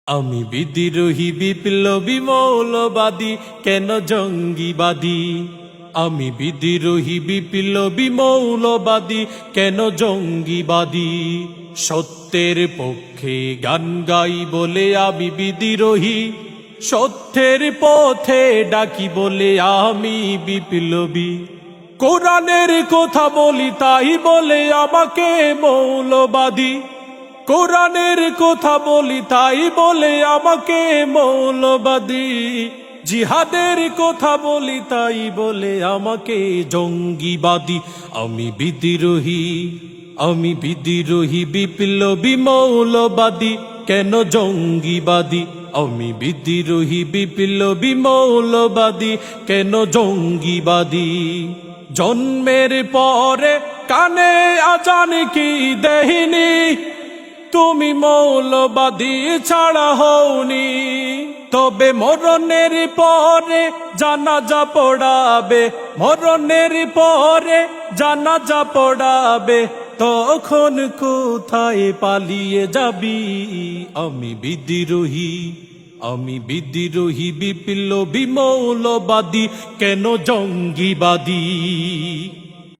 আমি বিদ্রোহী বিপ্লবী মৌলবাদী কেন জঙ্গিবাদী। আমি বিদ্রোহী বিপ্লবী মৌলবাদী কেন জঙ্গিবাদী। সত্যের পক্ষে গান গাই বলে আমি বিদ্রোহী, সত্যের পথে ডাকি বলে আমি বিপ্লবী। কোরআনের কথা বলি তাই বলে আমাকে মৌলবাদী। কোরআনের কথা বলি তাই বলে আমাকে মৌলবাদী। জিহাদের কথা বলি তাই বলে আমাকে জঙ্গিবাদী। আমি বিদ্রোহী, আমি বিদ্রোহী বিপ্লবী মৌলবাদী কেন জঙ্গিবাদী। আমি বিদ্রোহী বিপ্লবী মৌলবাদী কেন জঙ্গিবাদী। জন্মের পরে কানে আজান কি দেহিনী, তুমি মৌলবাদী ছাড়া হওনি। তবে মরণের পরে জানাজা পড়াবে, মরণের পরে জানাজা পড়াবে, তখন কোথায় পালিয়ে যাবি। আমি বিদ্রোহী, আমি বিদ্রোহী বিপ্লবী মৌলবাদী কেন জঙ্গিবাদী।